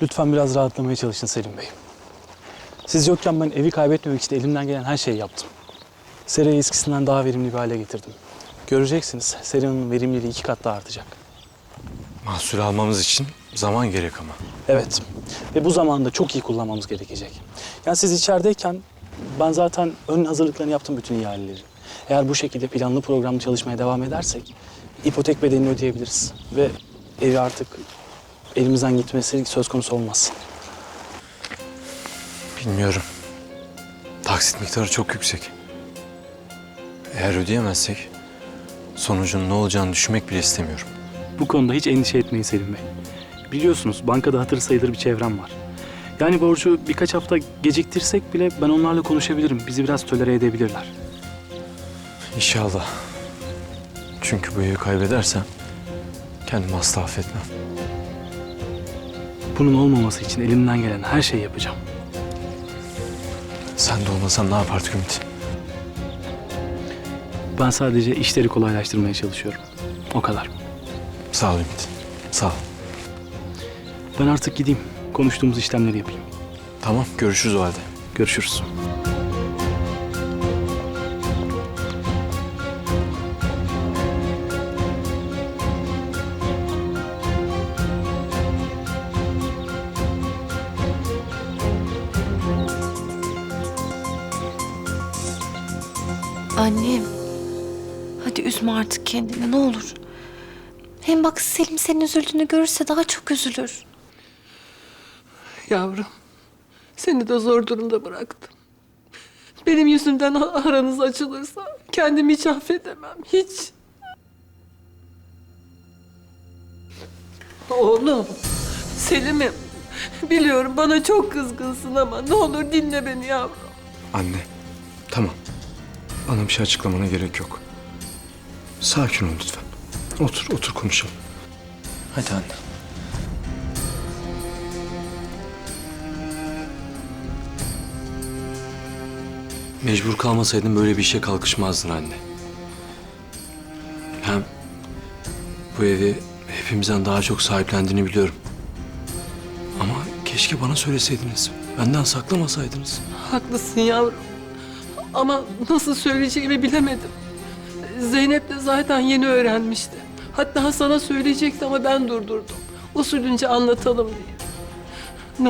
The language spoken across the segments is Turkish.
Lütfen biraz rahatlamaya çalışın Selim Bey. Siz yokken ben evi kaybetmemek için elimden gelen her şeyi yaptım. Serayı eskisinden daha verimli bir hale getirdim. Göreceksiniz, Sera'nın verimliliği 2 kat daha artacak. Mahsul almamız için zaman gerek ama. Evet ve bu zamanı da çok iyi kullanmamız gerekecek. Yani siz içerideyken ben zaten ön hazırlıklarını yaptım bütün ihaleleri. Eğer bu şekilde planlı programlı çalışmaya devam edersek ipotek bedelini ödeyebiliriz. Ve evi artık elimizden gitmesi söz konusu olmaz. Bilmiyorum. Taksit miktarı çok yüksek. Eğer ödeyemezsek sonucun ne olacağını düşünmek bile istemiyorum. Bu konuda hiç endişe etmeyin Selim Bey. Biliyorsunuz bankada hatır sayılır bir çevrem var. Yani borcu birkaç hafta geciktirsek bile ben onlarla konuşabilirim. Bizi biraz tolere edebilirler. İnşallah. Çünkü bu evi kaybedersem kendimi asla affetmem. Bunun olmaması için elimden gelen her şeyi yapacağım. Sen de olmasan ne yapardık Ümit? Ben sadece işleri kolaylaştırmaya çalışıyorum. O kadar. Sağ ol Ümit. Sağ ol. Ben artık gideyim. Konuştuğumuz işlemleri yapayım. Tamam, görüşürüz o halde. Görüşürüz. Annem, hadi üzme artık kendini ne olur. Hem bak Selim senin üzüldüğünü görürse daha çok üzülür. Yavrum, seni de zor durumda bıraktım. Benim yüzümden aranız açılırsa kendimi hiç affedemem, hiç. Oğlum, Selim'im, biliyorum bana çok kızgınsın ama ne olur dinle beni yavrum. Anne, tamam. Bana bir şey açıklamana gerek yok. Sakin ol lütfen. Otur konuşalım. Hadi anne. Mecbur kalmasaydın böyle bir işe kalkışmazdın anne. Hem bu evi hepimizden daha çok sahiplendiğini biliyorum. Ama keşke bana söyleseydiniz. Benden saklamasaydınız. Haklısın yavrum. Ama nasıl söyleyeceğimi bilemedim. Zeynep de zaten yeni öğrenmişti. Hatta sana söyleyecekti ama ben durdurdum. Usulünce anlatalım diye.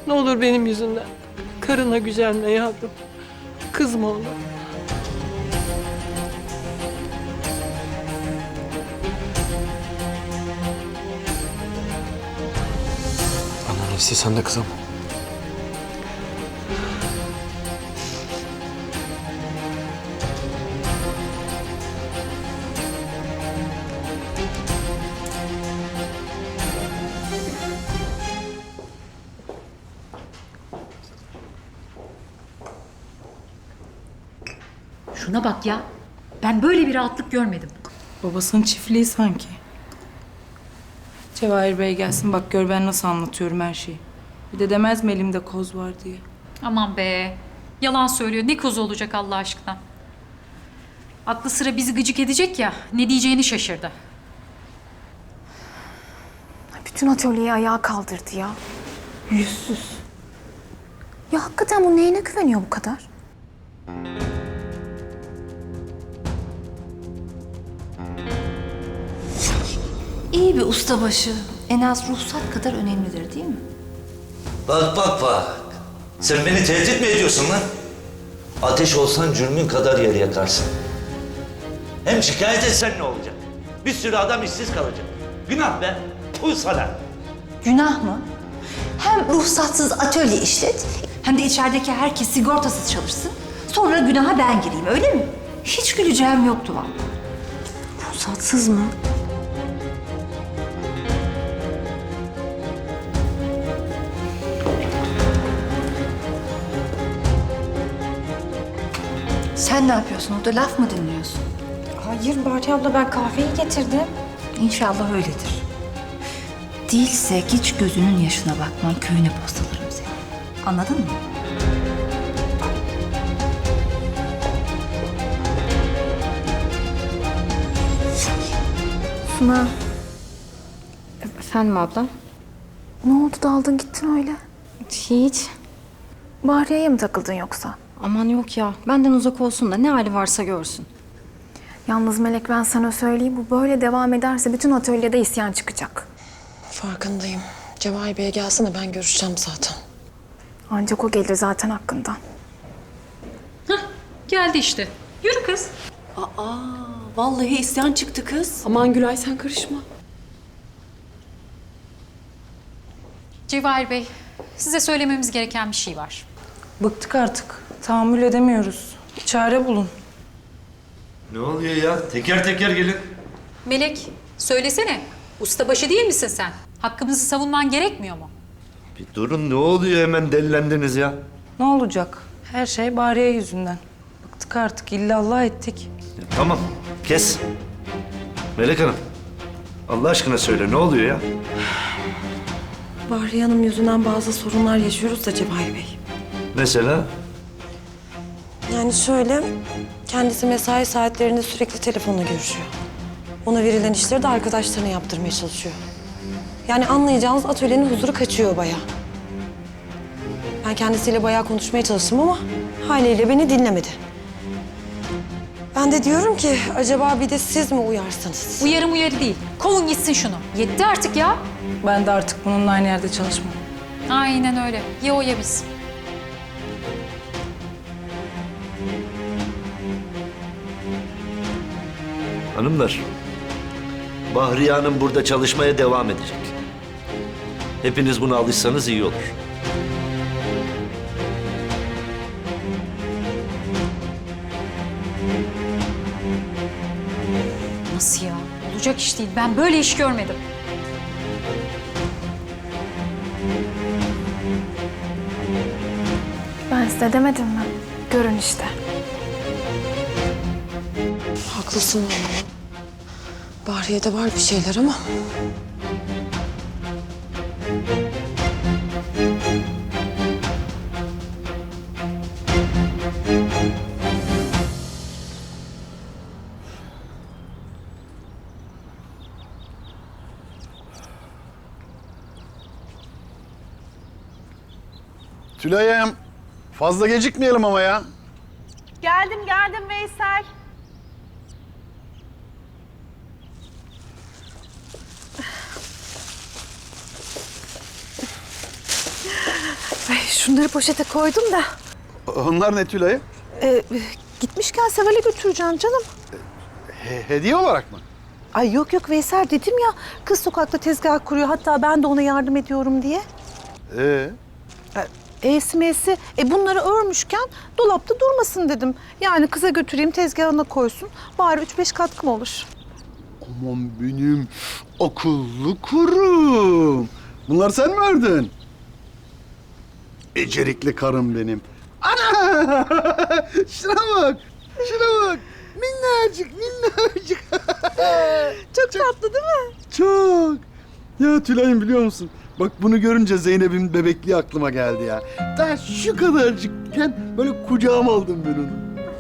Ne olur benim yüzümden. Karına gücenme yavrum. Kızma ona. Anneanne istesen de kızamam. Şuna bak ya. Ben böyle bir rahatlık görmedim. Babasının çiftliği sanki. Cevahir Bey gelsin bak gör ben nasıl anlatıyorum her şeyi. Bir de demez mi elimde koz var diye. Aman be. Yalan söylüyor. Ne kozu olacak Allah aşkına. Aklı sıra bizi gıcık edecek ya. Ne diyeceğini şaşırdı. Bütün atölyeyi ayağa kaldırdı ya. Yüzsüz. Ya hakikaten bu neyine güveniyor bu kadar? İyi bir ustabaşı en az ruhsat kadar önemlidir değil mi? Bak bak bak. Sen beni tehdit mi ediyorsun lan? Ateş olsan cürmün kadar yer yakarsın. Hem şikayet etsen ne olacak? Bir sürü adam işsiz kalacak. Günah be. Tüh sana. Günah mı? Hem ruhsatsız atölye işlet, hem de içerideki herkes sigortasız çalışsın. Sonra günaha ben gireyim, öyle mi? Hiç güleceğim yoktu vallahi. Ruhsatsız mı? Sen ne yapıyorsun orada, laf mı dinliyorsun? Hayır Bahriye abla, ben kahveyi getirdim. İnşallah öyledir. Değilse hiç gözünün yaşına bakma, köyüne postalarım seni. Anladın mı? Suna, Efendim abla? ne oldu daldın gittin öyle? Hiç. Bahriye'ye mi takıldın yoksa? Aman yok ya. Benden uzak olsun da ne hali varsa görsün. Yalnız Melek, ben sana söyleyeyim, bu böyle devam ederse bütün atölyede isyan çıkacak. Farkındayım. Cevahir Bey'e gelsene, ben görüşeceğim zaten. Ancak o gelir zaten hakkından. Geldi işte. Yürü kız. Vallahi isyan çıktı kız. Aman Gülay, sen karışma. Cevahir Bey, size söylememiz gereken bir şey var. Bıktık artık. Tahammül edemiyoruz. Bir çare bulun. Ne oluyor ya? Teker teker gelin. Melek, söylesene. Ustabaşı değil misin sen? Hakkımızı savunman gerekmiyor mu? Bir durun, ne oluyor, hemen delilendiniz ya? Ne olacak? Her şey Bahriye yüzünden. Bıktık artık. İllallah ettik. Tamam, kes. Melek Hanım, Allah aşkına söyle, ne oluyor ya? Bahriye Hanım yüzünden bazı sorunlar yaşıyoruz da Cevahir Bey. Mesela? Yani şöyle, kendisi mesai saatlerinde sürekli telefonla görüşüyor. Ona verilen işleri de arkadaşlarına yaptırmaya çalışıyor. Yani anlayacağınız atölyenin huzuru kaçıyor bayağı. Ben kendisiyle bayağı konuşmaya çalıştım ama haliyle beni dinlemedi. Ben de diyorum ki acaba bir de siz mi uyarsanız? Uyarı değil. Kovun gitsin şunu. Yetti artık ya. Ben de artık bununla aynı yerde çalışmam. Aynen öyle. Ya o ya biz. Hanımlar, Bahriye Hanım burada çalışmaya devam edecek. Hepiniz buna alışsanız iyi olur. Nasıl ya? Olacak iş değil. Ben böyle iş görmedim. Ben size demedim mi? Görün işte. Haklısın vallahi. Bahriye'de var bir şeyler ama. Tülay'ım, fazla gecikmeyelim ama ya. Geldim Veysel. Ay, şunları poşete koydum da. Onlar ne Tülay'ım? Gitmişken Seval'e götüreceğim canım. Hediye olarak mı? Ay yok Veysel, dedim ya, kız sokakta tezgah kuruyor, hatta ben de ona yardım ediyorum diye. Esmesi, bunları örmüşken dolapta durmasın dedim. Yani kıza götüreyim, tezgahına koysun. Bari 3-5 katkım olur. Aman benim akıllı kurum. Bunlar sen mi ördün? Becerikli karım benim. Ana! Şuna bak, şuna bak. Minnacık. Çok tatlı değil mi? Çok. Ya Tülay'ım, biliyor musun? Bak bunu görünce Zeynep'in bebekliği aklıma geldi ya. Daha şu kadarcıkken böyle kucağıma aldım ben onu.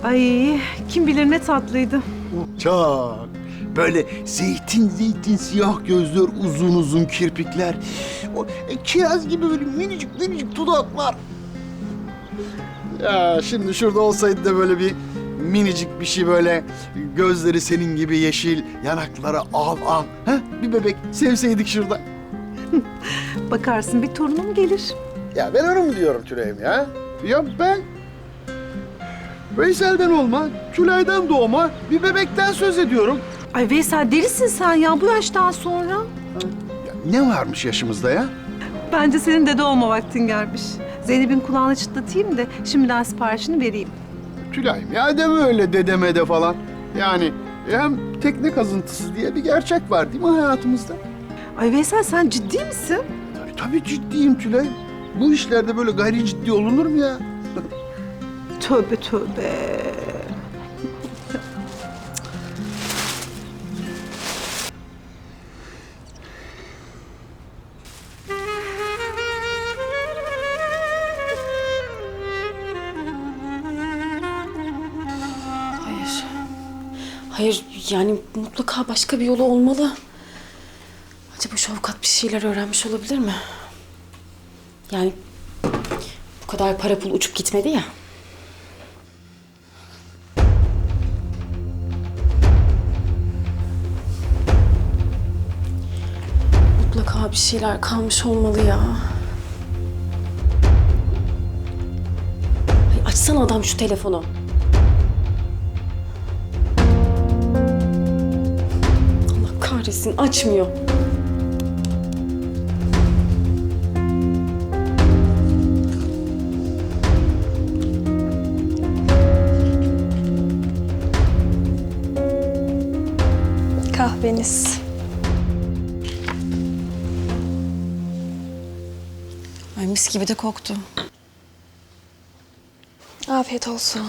Ay kim bilir ne tatlıydı. Çok. Böyle zeytin siyah gözler, uzun uzun kirpikler. O kiraz gibi böyle minicik dudaklar. Ya şimdi şurada olsaydı da böyle bir minicik bir şey böyle gözleri senin gibi yeşil, yanakları al. Ha? Bir bebek sevseydik şurada. Bakarsın bir torunum gelir. Ya ben onu mu diyorum Tülay'ım ya? Ya ben Veysel'den olma, Tülay'dan doğma bir bebekten söz ediyorum. Ay Veysel delisin sen ya bu yaştan sonra. Ya ne varmış yaşımızda ya? Bence senin dede olma vaktin gelmiş. Zeynep'in kulağını çıtlatayım da şimdiden siparişini vereyim. Tülay'ım ya deme öyle dedeme de falan. Yani hem tekne kazıntısı diye bir gerçek var değil mi hayatımızda? Ay Veysel sen ciddi misin? Tabii ciddiyim Tülay. Bu işlerde böyle gayri ciddi olunur mu ya? Tövbe tövbe. Hayır yani mutlaka başka bir yolu olmalı. Acaba şu avukat bir şeyler öğrenmiş olabilir mi? Yani bu kadar para pul uçup gitmedi ya. Mutlaka bir şeyler kalmış olmalı ya. Ay, açsana adam şu telefonu. Allah kahretsin açmıyor. Kahveniz. Ay mis gibi de koktu. Afiyet olsun.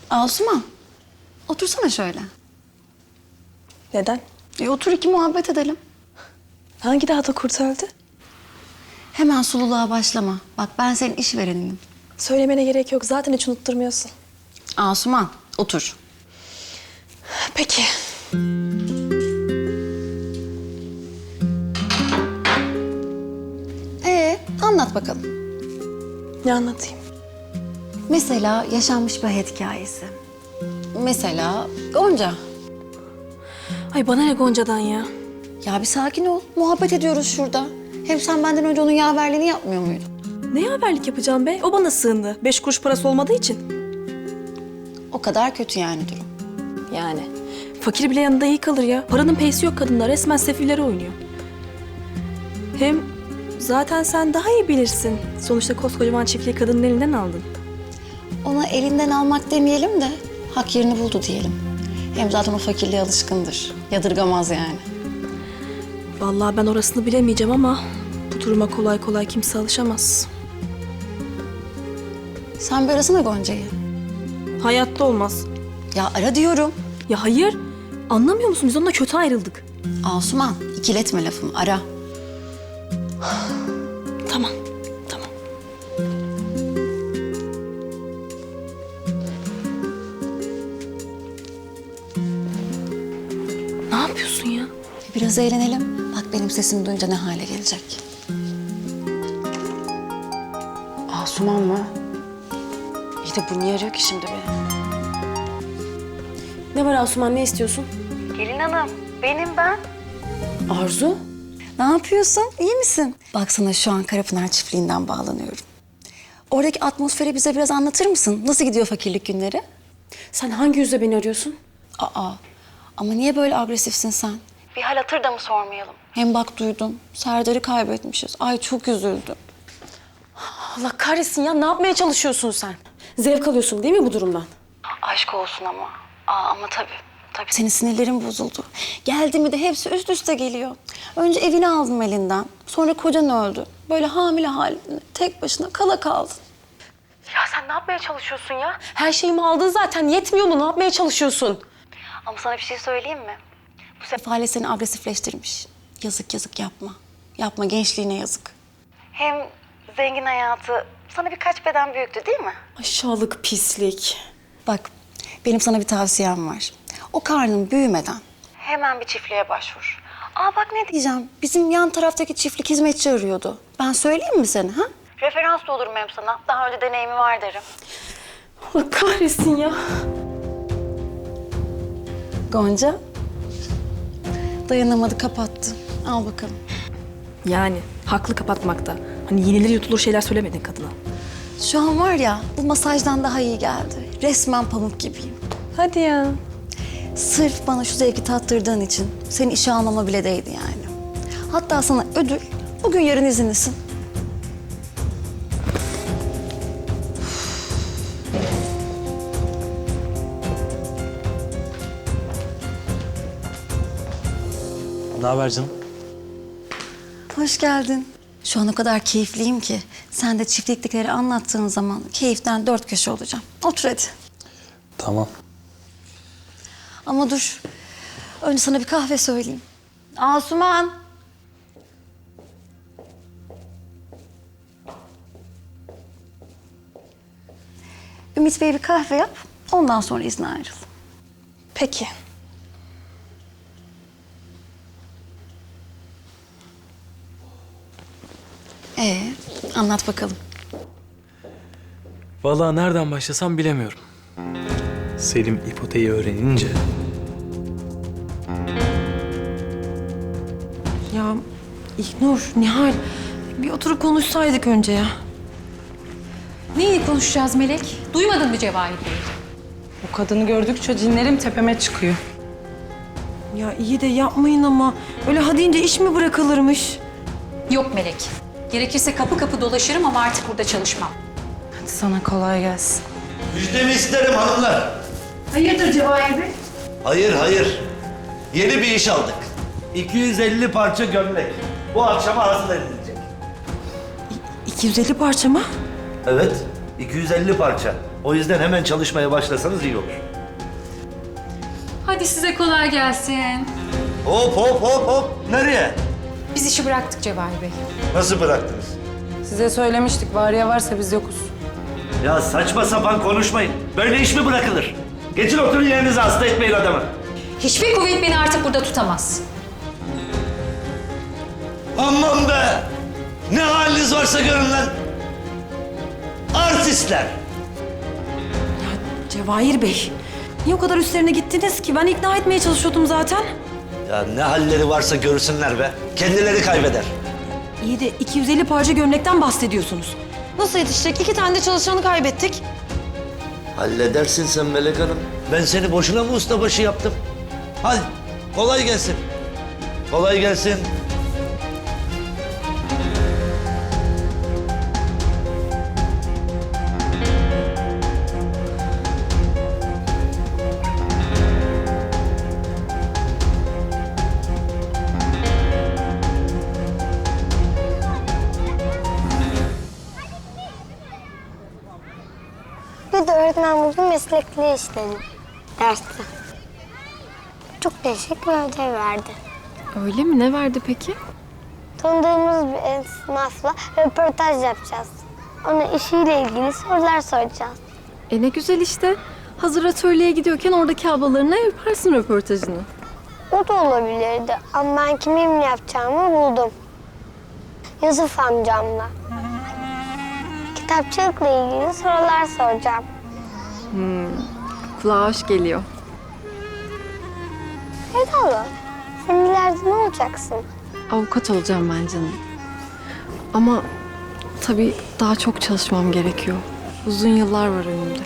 Asuman, otursana şöyle. Neden? Otur iki muhabbet edelim. Hangi dağda kurt öldü? Hemen sululuğa başlama. Bak ben senin işvereninim. Söylemene gerek yok. Zaten hiç unutturmuyorsun. Asuman, otur. Peki. Anlat bakalım. Ne anlatayım? Mesela yaşanmış bir hayat hikayesi. Mesela Gonca. Ay bana ne Gonca'dan ya? Ya bir sakin ol. Muhabbet ediyoruz şurada. Hem sen benden önce onun yaverliğini yapmıyor muydun? Ne haberlik yapacağım be? O bana sığındı. 5 kuruş parası olmadığı için. O kadar kötü yani durum. Yani. Fakir bile yanında iyi kalır ya. Paranın peysi yok kadınlar. Resmen sefilleri oynuyor. Hem zaten sen daha iyi bilirsin. Sonuçta koskocaman çiftliği kadının elinden aldın. Ona elinden almak demeyelim de hak yerini buldu diyelim. Hem zaten o fakirliğe alışkındır. Yadırgamaz yani. Vallahi ben orasını bilemeyeceğim ama bu duruma kolay kolay kimse alışamaz. Sen bir arasana Gonca'yı. Hayatta olmaz. Ya ara diyorum. Ya hayır. Anlamıyor musun? Biz onunla kötü ayrıldık. Asuman, ikiletme lafımı. Ara. Tamam. Tamam. Ne yapıyorsun ya? Biraz eğlenelim. Bak benim sesimi duyunca ne hale gelecek. Asuman mı? İyi de bu niye arıyor ki şimdi beni? Ne var Asuman, ne istiyorsun? Gelin hanım, benim ben. Arzu? Ne yapıyorsun? İyi misin? Baksana şu an Karapınar çiftliğinden bağlanıyorum. Oradaki atmosferi bize biraz anlatır mısın? Nasıl gidiyor fakirlik günleri? Sen hangi yüzle beni arıyorsun? Ama niye böyle agresifsin sen? Bir hal hatır da mı sormayalım? Hem bak duydum, Serdar'ı kaybetmişiz. Ay çok üzüldüm. Allah kahretsin ya, ne yapmaya çalışıyorsun sen? Zevk alıyorsun değil mi bu durumdan? Aşk olsun ama. Ama tabii. Senin sinirlerin bozuldu. Geldi mi de hepsi üst üste geliyor. Önce evini aldım elinden. Sonra kocan öldü. Böyle hamile halinde tek başına kala kaldın. Ya sen ne yapmaya çalışıyorsun ya? Her şeyimi aldın zaten. Yetmiyor mu? Ne yapmaya çalışıyorsun? Ama sana bir şey söyleyeyim mi? Bu sefer seni agresifleştirmiş. Yazık yapma. Yapma, gençliğine yazık. Hem zengin hayatı sana birkaç beden büyüktü değil mi? Aşağılık pislik. Bak, benim sana bir tavsiyem var. O karnın büyümeden hemen bir çiftliğe başvur. Aa bak ne diyeceğim, bizim yan taraftaki çiftlik hizmetçi arıyordu. Ben söyleyeyim mi seni ha? Referans da olurum hem sana. Daha önce deneyimi var derim. Allah kahretsin ya. Gonca dayanamadı, kapattı. Al bakalım. Yani haklı kapatmakta. Hani yenilir yutulur şeyler söylemedin kadına. Şu an var ya, bu masajdan daha iyi geldi. Resmen pamuk gibiyim. Hadi ya. Sırf bana şu zevki tattırdığın için seni işe almama bile değdi yani. Hatta sana ödül, bugün yarın izinlisin. Ne haber canım? Hoş geldin. Şu an o kadar keyifliyim ki sen de çiftliktekileri anlattığın zaman keyiften dört köşe olacağım. Otur hadi. Tamam. Ama dur. Önce sana bir kahve söyleyeyim. Asuman. Ümit Bey bir kahve yap. Ondan sonra izne ayrıl. Peki. Anlat bakalım. Vallahi nereden başlasam bilemiyorum. Selim ipoteği öğrenince... Ya İlknur, Nihal bir oturup konuşsaydık önce ya. Neyi konuşacağız Melek? Duymadın mı Cevahir Bey'i? O kadını gördükçe cinlerim tepeme çıkıyor. Ya iyi de yapmayın ama. Öyle ha deyince iş mi bırakılırmış? Yok Melek. Gerekirse kapı kapı dolaşırım ama artık burada çalışmam. Hadi sana kolay gelsin. Müjdemi isterim hanımlar. Hayırdır Cevahir Bey? Hayır, hayır. Yeni bir iş aldık. 250 parça gömlek. Bu akşama hazır edilecek. 250 parça mı? Evet, 250 parça. O yüzden hemen çalışmaya başlasanız iyi olur. Hadi size kolay gelsin. Hop hop hop hop. Nereye? Biz işi bıraktık Cevahir Bey. Nasıl bıraktınız? Size söylemiştik, variye varsa biz yokuz. Ya saçma sapan konuşmayın. Böyle iş mi bırakılır? Geçin oturun yerinize, hasta etmeyin adamı. Hiçbir kuvvet beni artık burada tutamaz. Aman be! Ne haliniz varsa görün lan. Artistler. Cevahir Bey, niye o kadar üstlerine gittiniz ki? Ben ikna etmeye çalışıyordum zaten. Ya ne halleri varsa görsünler be. Kendileri kaybeder. İyi de 250 parça gömlekten bahsediyorsunuz. Nasıl yetişecek? 2 tane de çalışanı kaybettik. Halledersin sen Melek Hanım. Ben seni boşuna mı ustabaşı yaptım? Hadi kolay gelsin. Kolay gelsin. Bir de öğretmen bugün meslekleri işledi derste. Çok değişik bir ödev verdi. Öyle mi? Ne verdi peki? Tanıdığımız bir esnafla röportaj yapacağız. Ona işiyle ilgili sorular soracağız. Ne güzel işte. Hazır atölyeye gidiyorken oradaki ablalarına yaparsın röportajını. O da olabilirdi ama ben kiminle yapacağımı buldum. Yusuf amcamla. Kitapçılıkla ilgili sorular soracağım. Kulağa hoş geliyor. Sevdalı, sen ileride ne olacaksın? Avukat olacağım ben canım. Ama tabii daha çok çalışmam gerekiyor. Uzun yıllar var önümde.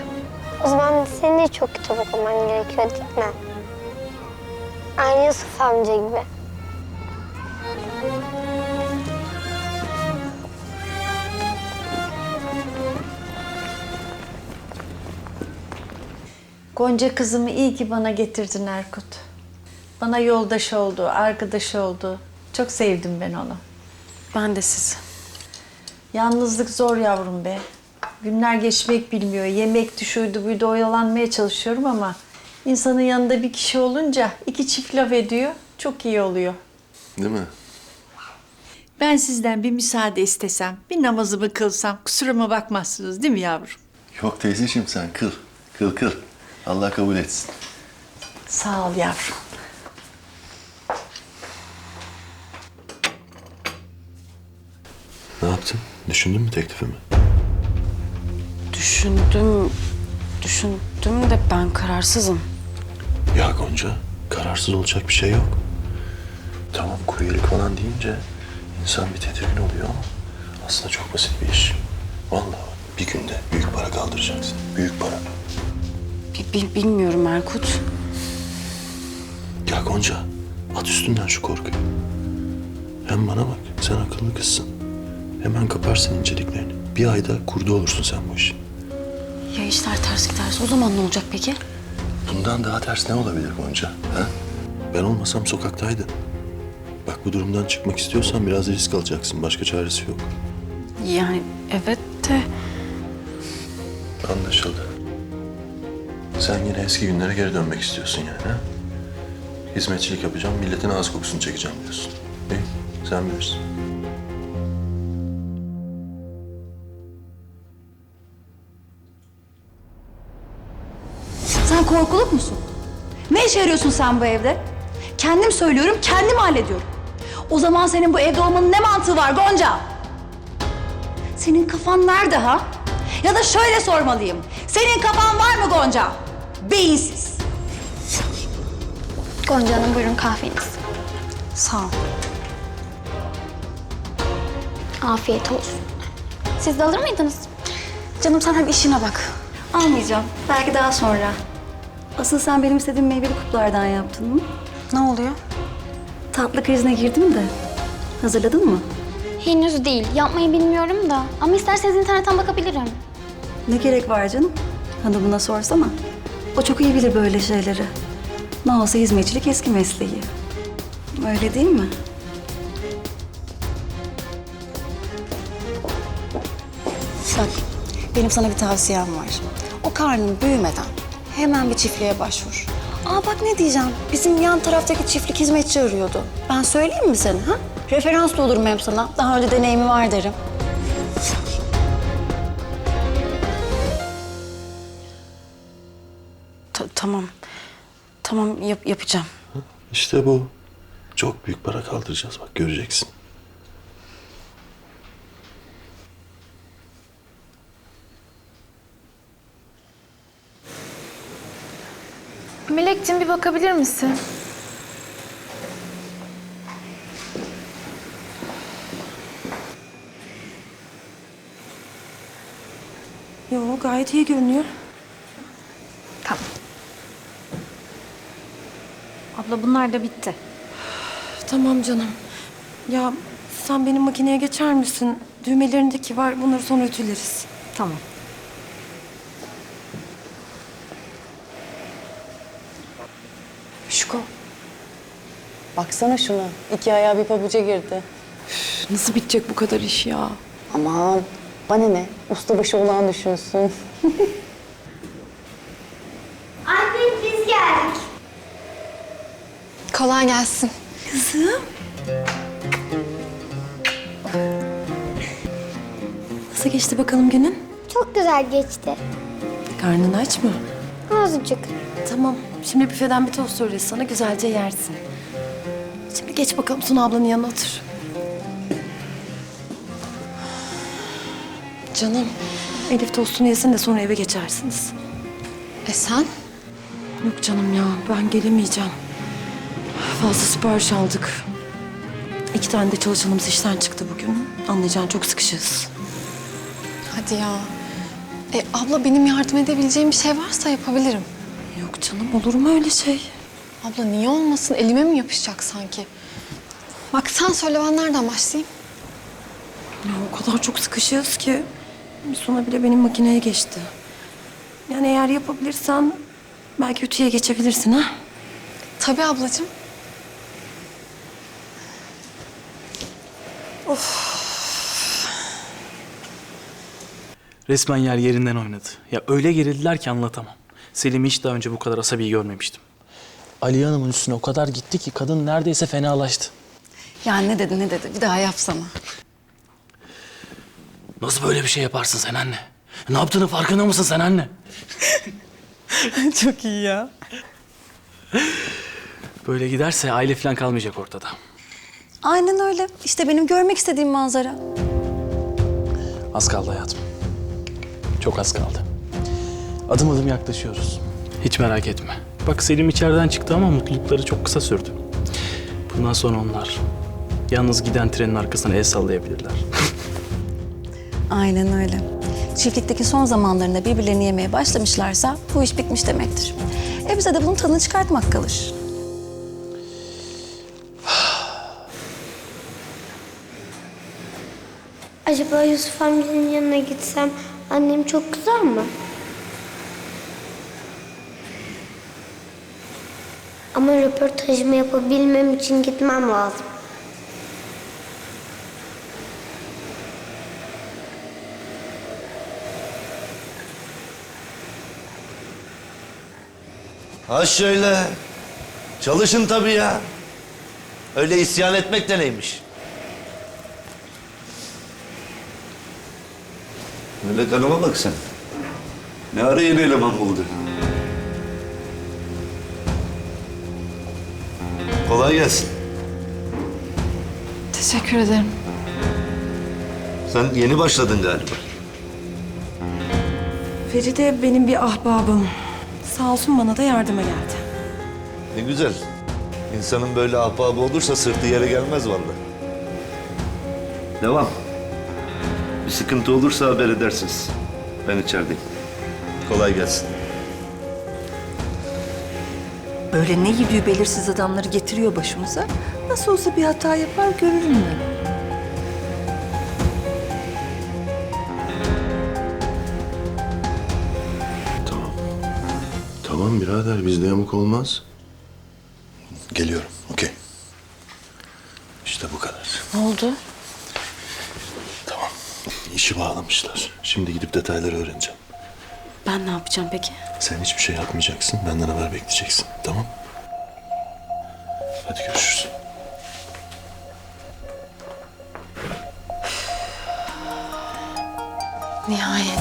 O zaman senin de çok kitap okuman gerekiyor değil mi? Aynı Yusuf amca gibi. Gonca kızımı iyi ki bana getirdin Erkut. Bana yoldaş oldu, arkadaş oldu. Çok sevdim ben onu. Ben de sizi. Yalnızlık zor yavrum be. Günler geçmek bilmiyor. Yemekti, şuydu, buydu oyalanmaya çalışıyorum ama... ...insanın yanında bir kişi olunca iki çift laf ediyor. Çok iyi oluyor. Değil mi? Ben sizden bir müsaade istesem, bir namazımı kılsam kusuruma bakmazsınız değil mi yavrum? Yok teyzeciğim sen kıl. Kıl. Allah kabul etsin. Sağ ol yavrum. Ne yaptın? Düşündün mü teklifimi? Düşündüm de ben kararsızım. Ya Gonca, kararsız olacak bir şey yok. Tamam kuryelik falan deyince insan bir tedirgin oluyor ama aslında çok basit bir iş. Vallahi bak, bir günde büyük para kaldıracaksın. Büyük para. Bilmiyorum Erkut. Ya Gonca, at üstünden şu korkuyu. Hem bana bak, sen akıllı kızsın. Hemen kaparsın inceliklerini. Bir ayda kurdu olursun sen bu işi. Ya işler ters giderse o zaman ne olacak peki? Bundan daha ters ne olabilir Gonca? Ha? Ben olmasam sokaktaydın. Bak bu durumdan çıkmak istiyorsan biraz risk alacaksın. Başka çaresi yok. Yani evet de... Anlaşıldı. Sen yine eski günlere geri dönmek istiyorsun yani ha? Hizmetçilik yapacağım, milletin ağız kokusunu çekeceğim diyorsun. İyi, sen bilirsin. Sen korkuluk musun? Ne işe yarıyorsun sen bu evde? Kendim söylüyorum, kendim hallediyorum. O zaman senin bu evde olmanın ne mantığı var Gonca? Senin kafan nerede ha? Ya da şöyle sormalıyım. Senin kafan var mı Gonca? Beyinsiz. Gonca Hanım buyurun kahveniz. Sağ ol. Afiyet olsun. Siz de alır mıydınız? Canım sen hadi işine bak. Almayacağım. Belki daha sonra. Asıl sen benim istediğim meyveli kuplardan yaptın mı? Ne oluyor? Tatlı krizine girdim de. Hazırladın mı? Henüz değil. Yapmayı bilmiyorum da. Ama isterseniz internetten bakabilirim. Ne gerek var canım? Hanımına sorsana. O çok iyi bilir böyle şeyleri. Ne olsa hizmetçilik eski mesleği. Öyle değil mi? Bak benim sana bir tavsiyem var. O karnın büyümeden hemen bir çiftliğe başvur. Aa bak ne diyeceğim. Bizim yan taraftaki çiftlik hizmetçi arıyordu. Ben söyleyeyim mi seni ha? Referans da olurum hem sana. Daha önce deneyimi var derim. Tamam. Tamam yapacağım. İşte bu. Çok büyük para kaldıracağız bak göreceksin. Melekciğim bir bakabilir misin? Yo gayet iyi görünüyor. Tamam. Abla bunlar da bitti. Tamam canım. Ya sen benim makineye geçer misin? Düğmelerindeki var. Bunları sonra ütüleriz. Tamam. Şuko. Baksana şuna. 2 ayağı bir pabuca girdi. Nasıl bitecek bu kadar iş ya? Aman bana ne? Ustabaşı olan düşünsün. Anne biz geldik. Kolay gelsin. Kızım. Nasıl geçti bakalım günün? Çok güzel geçti. Karnın aç mı? Azıcık. Tamam. Şimdi büfeden bir tost söyleriz sana. Güzelce yersin. Şimdi geç bakalım Suna ablanın yanına otur. Canım. Elif tostunu yesin de sonra eve geçersiniz. Sen? Yok canım ya. Ben gelemeyeceğim. Fazla sipariş aldık. 2 tane de çalışanımız işten çıktı bugün. Anlayacağın çok sıkışığız. Hadi ya. Abla benim yardım edebileceğim bir şey varsa yapabilirim. Yok canım olur mu öyle şey? Abla niye olmasın? Elime mi yapışacak sanki? Bak sen söyle ben nereden başlayayım? Ya o kadar çok sıkışığız ki Suna bile benim makineye geçti. Yani eğer yapabilirsen belki ütüye geçebilirsin ha? Tabii ablacığım. Resmen yer yerinden oynadı. Ya öyle gerildiler ki anlatamam. Selim'i hiç daha önce bu kadar asabi görmemiştim. Aliye Hanım'ın üstüne o kadar gitti ki kadın neredeyse fenalaştı. Ya ne dedi? Bir daha yapsana. Nasıl böyle bir şey yaparsın sen anne? Ne yaptığının farkında mısın sen anne? Çok iyi ya. Böyle giderse aile falan kalmayacak ortada. Aynen öyle. İşte benim görmek istediğim manzara. Az kaldı hayatım. Çok az kaldı. Adım adım yaklaşıyoruz. Hiç merak etme. Bak Selim içeriden çıktı ama mutlulukları çok kısa sürdü. Bundan sonra onlar yalnız giden trenin arkasına el sallayabilirler. Aynen öyle. Çiftlikteki son zamanlarında birbirlerini yemeye başlamışlarsa bu iş bitmiş demektir. Bize de bunun tadını çıkartmak kalır. Acaba Yusuf amcanın yanına gitsem annem çok kızar mı? Ama röportajımı yapabilmem için gitmem lazım. Ha şöyle. Çalışın tabii ya. Öyle isyan etmek de neymiş? Öyle kanıma bak sen. Ne ara yeni eleman buldu. Kolay gelsin. Teşekkür ederim. Sen yeni başladın galiba. Feride benim bir ahbabım. Sağ olsun bana da yardıma geldi. Ne güzel. İnsanın böyle ahbabı olursa sırtı yere gelmez vallahi. Devam. Bir sıkıntı olursa haber edersiniz. Ben içerideyim. Kolay gelsin. Böyle ne yediği belirsiz adamları getiriyor başımıza. Nasıl olsa bir hata yapar görürüm ben. Tamam birader, bizde yamuk olmaz. Geliyorum, okey. İşte bu kadar. Ne oldu? Tamam, işi bağlamışlar. Şimdi gidip detayları öğreneceğim. Ben ne yapacağım peki? Sen hiçbir şey yapmayacaksın, benden haber bekleyeceksin, tamam? Hadi görüşürüz. Nihayet.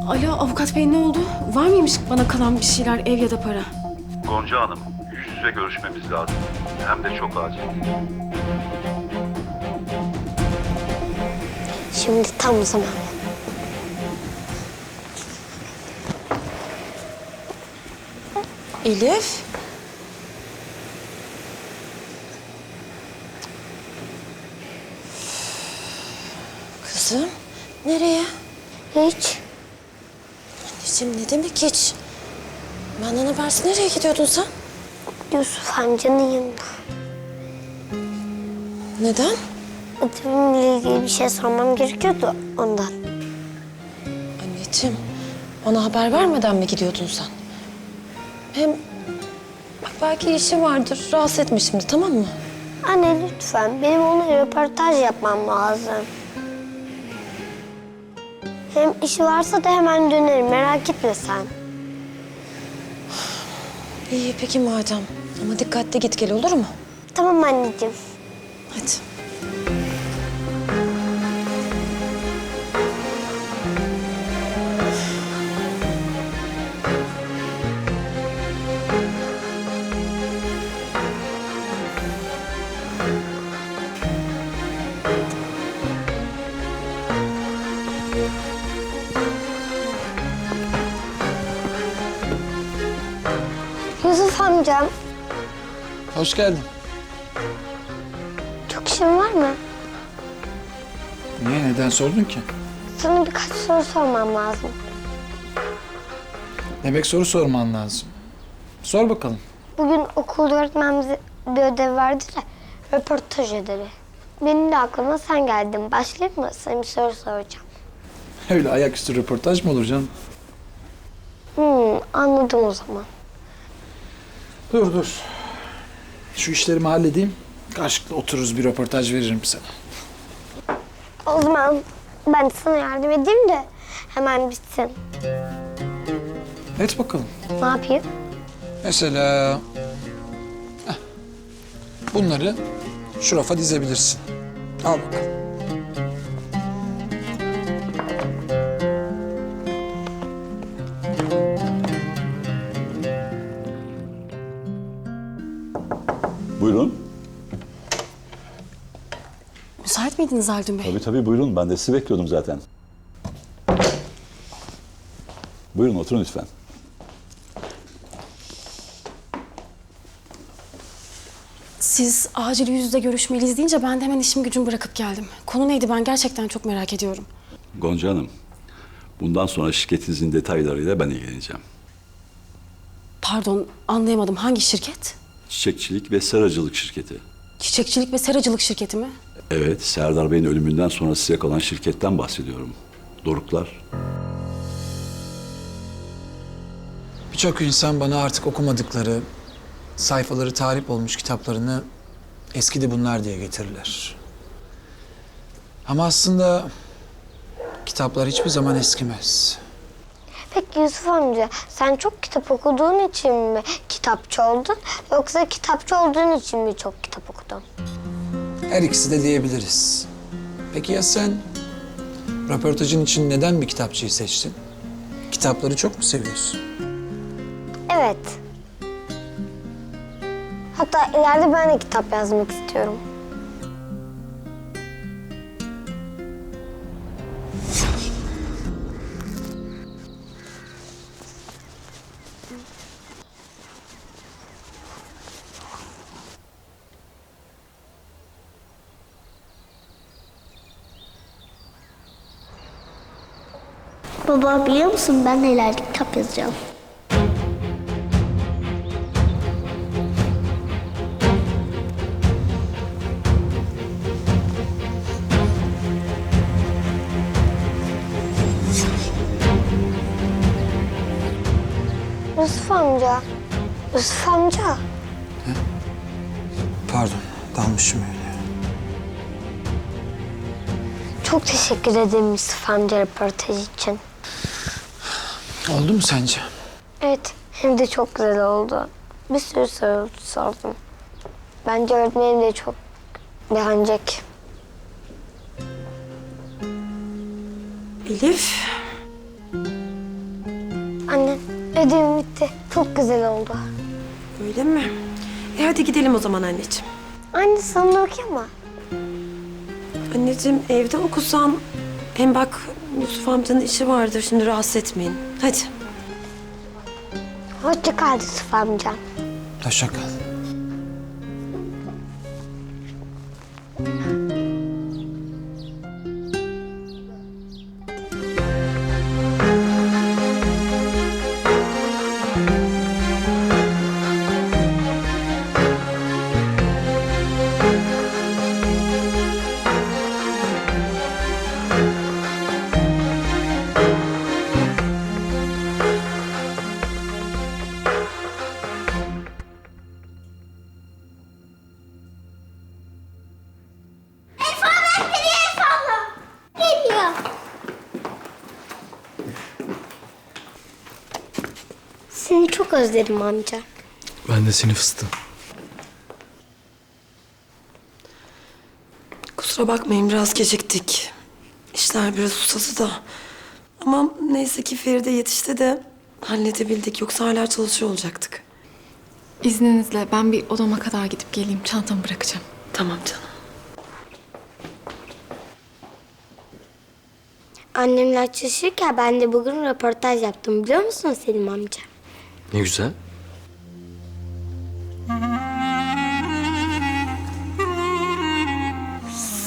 Alo avukat bey ne oldu? Var mıymış bana kalan bir şeyler, ev ya da para? Gonca Hanım, yüz yüze görüşmemiz lazım. Hem de çok acil. Şimdi tam zamanı. Elif. Kızım, nereye? Hiç. Anneciğim ne demek hiç? Benden habersiz nereye gidiyordun sen? Yusuf amcanın yanına. Neden? Ödevimle ilgili bir şey sormam gerekiyordu ondan. Anneciğim, bana haber vermeden mi gidiyordun sen? Hem bak belki işi vardır, rahatsız etme şimdi, tamam mı? Anne lütfen, benim onunla röportaj yapmam lazım. Hem işi varsa da hemen dönerim, merak etme sen. İyi peki madem. Ama dikkatli git gel olur mu? Tamam anneciğim. Hadi. Yusuf amcam, Hoş geldin. çok işin var mı? Niye? Neden sordun ki? Sana birkaç soru sormam lazım. Demek soru sorman lazım. Sor bakalım. Bugün okulda öğretmen bize bir ödev verdi de röportaj ödevi. Benim de aklıma sen geldin. Başlayayım mı? Sana bir soru soracağım. Öyle ayaküstü röportaj mı olur canım? Anladım o zaman. Dur. Şu işlerimi halledeyim. Karşılıklı otururuz bir röportaj veririm sana. O zaman ben sana yardım edeyim de hemen bitsin. Et bakalım. Ne yapayım? Mesela... Bunları şu rafa dizebilirsin. Al bakalım. Buyurun. Müsait miydiniz Haldun Bey? Tabii tabii buyurun. Ben de sizi bekliyordum zaten. Buyurun oturun lütfen. Siz acil yüz yüze görüşmeliyiz deyince ben de hemen işim gücümü bırakıp geldim. Konu neydi ben gerçekten çok merak ediyorum. Gonca Hanım, bundan sonra şirketinizin detaylarıyla ben ilgileneceğim. Pardon anlayamadım hangi şirket? Çiçekçilik ve seracılık şirketi. Çiçekçilik ve seracılık şirketi mi? Evet, Serdar Bey'in ölümünden sonra size kalan şirketten bahsediyorum. Doruklar. Birçok insan bana artık okumadıkları, sayfaları tahrip olmuş kitaplarını eskidi bunlar diye getirirler. Ama aslında kitaplar hiçbir zaman eskimez. Peki Yusuf amca, sen çok kitap okuduğun için mi kitapçı oldun? Yoksa kitapçı olduğun için mi çok kitap okudun? Her ikisi de diyebiliriz. Peki ya sen? Röportajın için neden bir kitapçıyı seçtin? Kitapları çok mu seviyorsun? Evet. Hatta ileride ben de kitap yazmak istiyorum. Baba biliyor musun ben de ileride kitap yazacağım. Yusuf amca. Yusuf amca. Pardon, dalmışım öyle. Çok teşekkür ederim Yusuf amca röportaj için. Oldu mu sence? Evet, hem de çok güzel oldu. Bir sürü soru sordum. Bence öğretmenim de çok beğenecek. Elif. Anne, ödevim bitti. Çok güzel oldu. Öyle mi? Hadi gidelim o zaman anneciğim. Anne sana okuyama. Anneciğim evde okusam hem bak Yusuf amcanın işi vardır şimdi rahatsız etmeyin. Hadi. Hoşça kal Yusuf amca. Hoşça kal. Geliyor. Seni çok özledim amca. Ben de seni fıstığım. Kusura bakmayın biraz geciktik. İşler biraz uzadı da. Ama neyse ki Feride yetişti de halledebildik. Yoksa hala çalışıyor olacaktık. İzninizle ben bir odama kadar gidip geleyim. Çantamı bırakacağım. Tamam canım. Annemler çalışırken ben de bugün röportaj yaptım biliyor musun Selim amca? Ne güzel.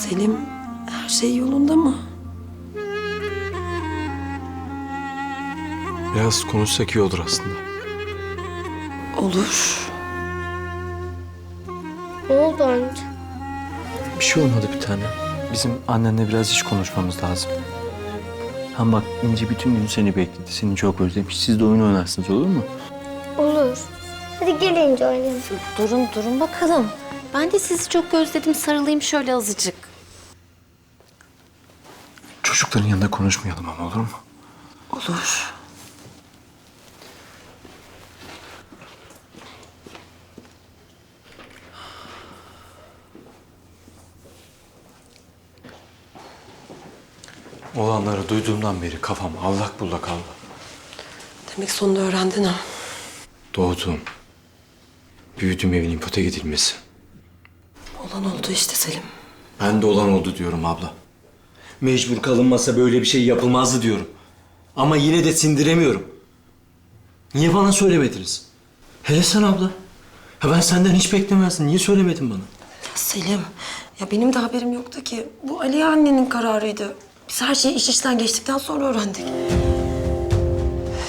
Selim her şey yolunda mı? Biraz konuşsak iyi olur aslında. Olur. Ne oldu amca? Bir şey olmadı bir tane. Bizim annenle biraz iş konuşmamız lazım. Hem bak İnci bütün gün seni bekledi. Seni çok özlemiş. Siz de oyun oynarsınız olur mu? Olur. Hadi gelince oynayalım. Durun bakalım. Ben de sizi çok özledim. Sarılayım şöyle azıcık. Çocukların yanında konuşmayalım ama olur mu? Olur. Olanları duyduğumdan beri kafam allak bullak kaldı. Demek sonunda öğrendin ha. Doğduğum, büyüdüğüm evin ipotek edilmesi. Olan oldu işte Selim. Ben de olan oldu diyorum abla. Mecbur kalınmasa böyle bir şey yapılmazdı diyorum. Ama yine de sindiremiyorum. Niye bana söylemediniz? Hele sen abla. Ha ben senden hiç beklemezdim. Niye söylemedin bana? Ya Selim, ya benim de haberim yoktu ki. Bu Aliye annenin kararıydı. Biz her şeyi iş işten geçtikten sonra öğrendik.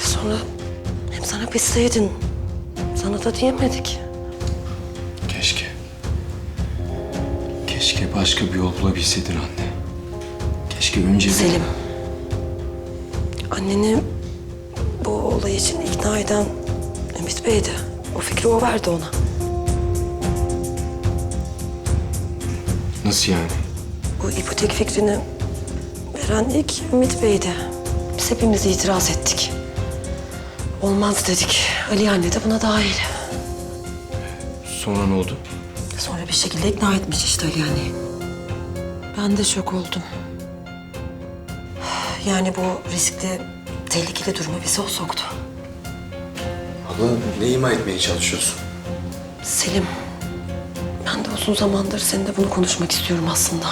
Sonra hem sana pisteydin. Sana da diyemedik. Keşke. Keşke başka bir yol bulabilseydin anne. Keşke önce bir... Selim, anneni bu olay için ikna eden Ümit Bey'di. O fikri o verdi ona. Nasıl yani? Bu ipotek fikrini veren ilk Ümit Bey'di. Biz hepimiz itiraz ettik. Olmaz dedik. Ali anne de buna dahil. Sonra ne oldu? Sonra bir şekilde ikna etmiş işte Ali anneyi. Ben de şok oldum. Yani bu riskli, tehlikeli durumu bize o soktu. Abla ne ima etmeye çalışıyorsun? Selim, ben de uzun zamandır seninle bunu konuşmak istiyorum aslında.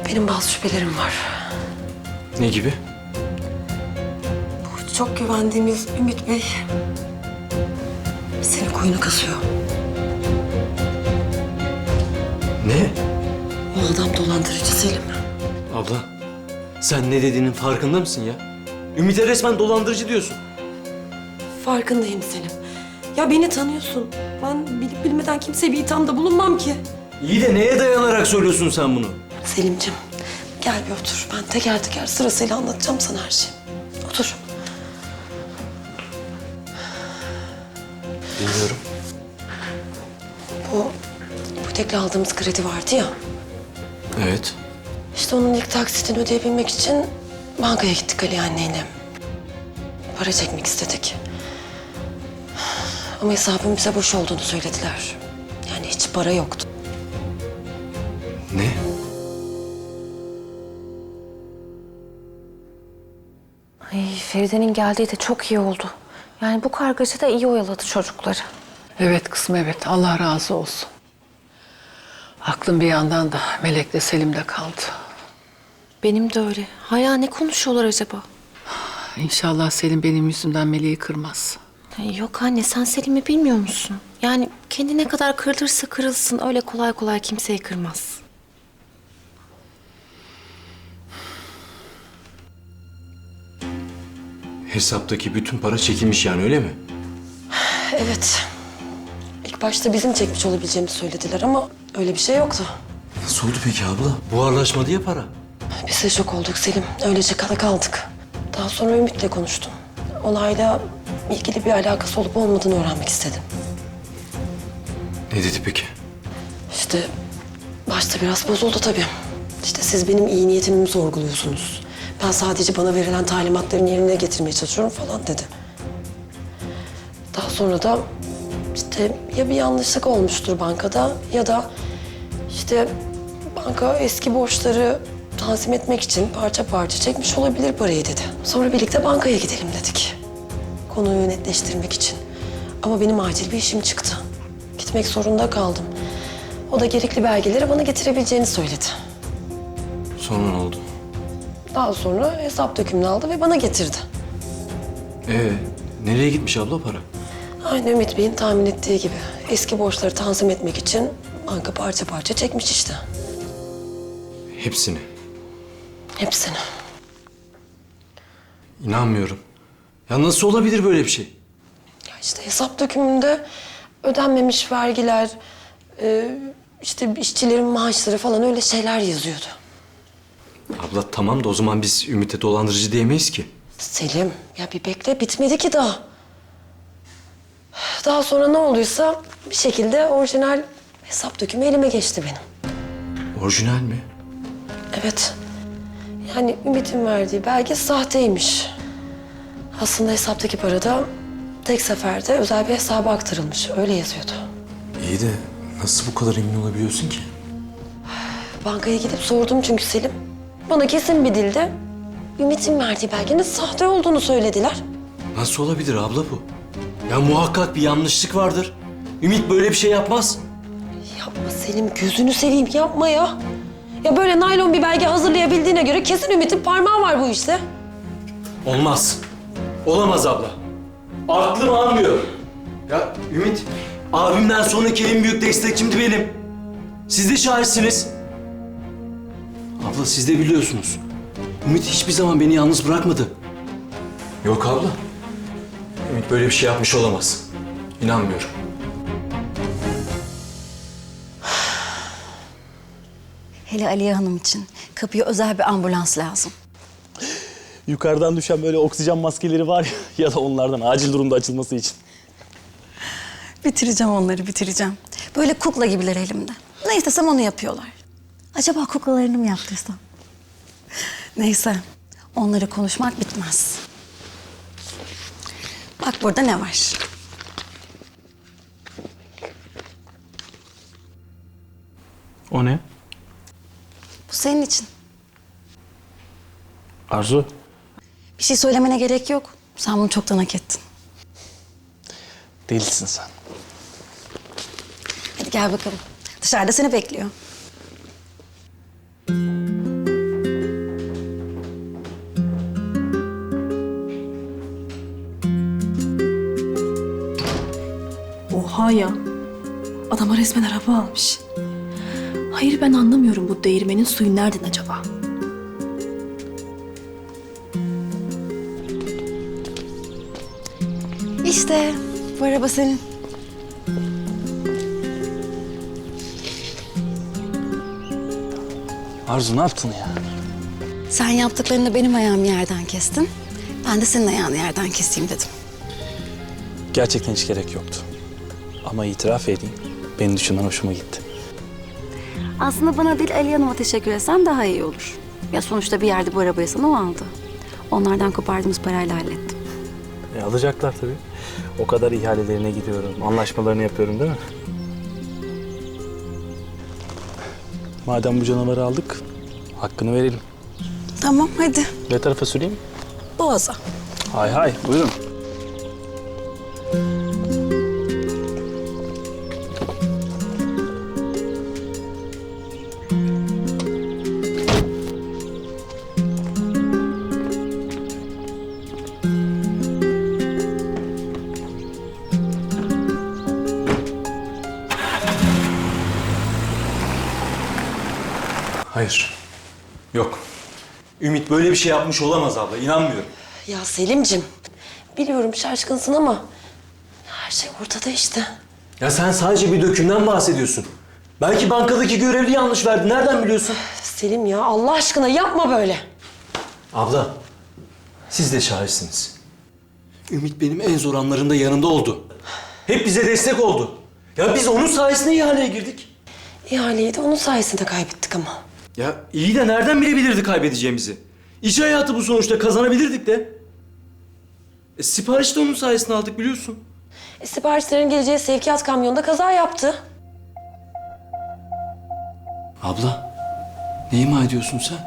Benim bazı şüphelerim var. Ne gibi? Bu çok güvendiğimiz Ümit Bey senin koyunu kasıyor. Ne? O adam dolandırıcı Selim. Abla sen ne dediğinin farkında mısın ya? Ümit'e resmen dolandırıcı diyorsun. Farkındayım Selim. Ya beni tanıyorsun. Ben bilip bilmeden kimseye bir ithamda bulunmam ki. İyi de neye dayanarak söylüyorsun sen bunu? Selim'cim gel bir otur. Ben teker teker sırasıyla anlatacağım sana her şeyi. Otur. Bilmiyorum. Bu ipotekle aldığımız kredi vardı ya. Evet. İşte onun ilk taksitini ödeyebilmek için bankaya gittik Ali anneyle. Para çekmek istedik. Ama hesabın bize boş olduğunu söylediler. Yani hiç para yoktu. Ne? Ay Feride'nin geldiği de çok iyi oldu. Yani bu kargaşa da iyi oyaladı çocukları. Evet kızım evet. Allah razı olsun. Aklım bir yandan da Melek'le Selim'de kaldı. Benim de öyle. Hala ne konuşuyorlar acaba? İnşallah Selim benim yüzümden Melek'i kırmaz. Ay yok anne sen Selim'i bilmiyor musun? Yani kendi ne kadar kırılırsa kırılsın öyle kolay kolay kimseyi kırmaz. Hesaptaki bütün para çekilmiş yani öyle mi? Evet. İlk başta bizim çekmiş olabileceğimizi söylediler ama öyle bir şey yoktu. Nasıl oldu peki abla? Buharlaşmadı ya para. Biz de şok olduk Selim. Öylece kala kaldık. Daha sonra Ümit'le konuştum. Olayla ilgili bir alakası olup olmadığını öğrenmek istedim. Ne dedi peki? İşte başta biraz bozuldu tabii. İşte siz benim iyi niyetimi sorguluyorsunuz. Ben sadece bana verilen talimatların yerine getirmeye çalışıyorum falan dedi. Daha sonra da işte ya bir yanlışlık olmuştur bankada ya da işte banka eski borçları tanzim etmek için parça parça çekmiş olabilir parayı dedi. Sonra birlikte bankaya gidelim dedik. Konuyu netleştirmek için. Ama benim acil bir işim çıktı. Gitmek zorunda kaldım. O da gerekli belgeleri bana getirebileceğini söyledi. Sonra ne oldu? Daha sonra hesap dökümünü aldı ve bana getirdi. Nereye gitmiş abla para? Aynı Ümit Bey'in tahmin ettiği gibi. Eski borçları tanzim etmek için banka parça parça çekmiş işte. Hepsini. Hepsini. İnanmıyorum. Ya nasıl olabilir böyle bir şey? Ya işte hesap dökümünde ödenmemiş vergiler, işte işçilerin maaşları falan öyle şeyler yazıyordu. Abla tamam da o zaman biz Ümit'e dolandırıcı diyemeyiz ki. Selim, ya bir bekle bitmedi ki daha. Daha sonra ne olduysa bir şekilde orijinal hesap dökümü elime geçti benim. Orijinal mi? Evet. Yani Ümit'in verdiği belge sahteymiş. Aslında hesaptaki para da tek seferde özel bir hesaba aktarılmış. Öyle yazıyordu. İyi de nasıl bu kadar emin olabiliyorsun ki? Bankaya gidip sordum çünkü Selim. Bana kesin bir dilde Ümit'in verdiği belgenin sahte olduğunu söylediler. Nasıl olabilir abla bu? Ya muhakkak bir yanlışlık vardır. Ümit böyle bir şey yapmaz. Yapma Selim, gözünü seveyim yapma ya. Ya böyle naylon bir belge hazırlayabildiğine göre kesin Ümit'in parmağı var bu işte. Olmaz. Olamaz abla. Aklım almıyor. Ya Ümit, abimden sonraki en büyük destekçimdi benim. Siz de şahitsiniz. Abla siz de biliyorsunuz. Ümit hiçbir zaman beni yalnız bırakmadı. Yok abla. Ümit böyle bir şey yapmış olamaz. İnanmıyorum. Hele Aliye Hanım için kapıya özel bir ambulans lazım. Yukarıdan düşen böyle oksijen maskeleri var ya, ya da onlardan acil durumda açılması için. Bitireceğim onları, bitireceğim. Böyle kukla gibiler elimde. Ne istesem onu yapıyorlar. Acaba kuklalarını mı yaptırsam? Neyse, onları konuşmak bitmez. Bak burada ne var? O ne? Bu senin için. Arzu. Bir şey söylemene gerek yok. Sen bunu çoktan hak ettin. Delisin sen. Hadi gel bakalım. Dışarıda seni bekliyor. Oha ya. Adama resmen araba almış. Hayır ben anlamıyorum bu değirmenin suyu nereden acaba? İşte bu araba senin. Arzu ne yaptın ya? Sen yaptıklarında benim ayağımı yerden kestin. Ben de senin ayağını yerden keseyim dedim. Gerçekten hiç gerek yoktu. Ama itiraf edeyim, beni düşünmen hoşuma gitti. Aslında bana değil Aliye Hanım'a teşekkür etsen daha iyi olur. Ya sonuçta bir yerde bu arabayı sana o aldı. Onlardan kopardığımız parayla hallettim. Alacaklar tabii. O kadar ihalelerine gidiyorum, anlaşmalarını yapıyorum değil mi? Madem bu canavarı aldık, hakkını verelim. Tamam hadi. Ne tarafa süreyim? Boğaza. Hay hay, buyurun. Hayır. Yok. Ümit böyle bir şey yapmış olamaz abla. İnanmıyorum. Ya Selim'cim, biliyorum şaşkınsın ama her şey ortada işte. Ya sen sadece bir dökümden bahsediyorsun. Belki bankadaki görevli yanlış verdi. Nereden biliyorsun? Selim ya Allah aşkına yapma böyle. Abla, siz de şahitsiniz. Ümit benim en zor anlarımda yanımda oldu. Hep bize destek oldu. Ya biz onun sayesinde ihaleye girdik. İhaleyi de onun sayesinde kaybettik ama. Ya iyi de nereden bilebilirdi kaybedeceğimizi? İş hayatı bu sonuçta, kazanabilirdik de. Sipariş de onun sayesinde aldık biliyorsun. Siparişlerin geleceği sevkiyat kamyonunda kaza yaptı. Abla, ne ima ediyorsun sen?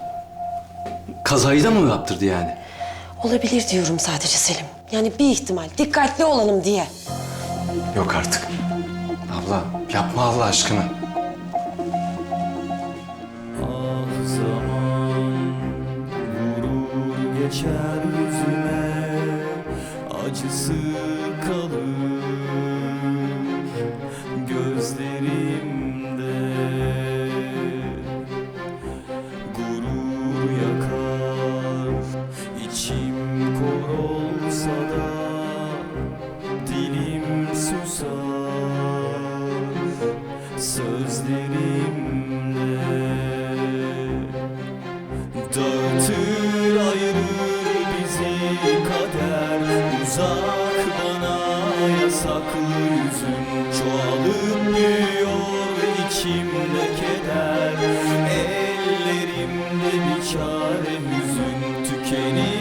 Kazayı da mı yaptırdı yani? Olabilir diyorum sadece Selim. Yani bir ihtimal, dikkatli olalım diye. Yok artık. Abla, yapma Allah aşkına. Geçer yüzüme, acısı kalır gözlerimde. Gurur yakar, içim kor olsa da dilim susar sözlerimle. Dağıtır ayırır bizi kader, uzak bana yasaklı yüzün, çoğalıp büyüyor içimde keder, ellerimde bir çare hüzün tükenir.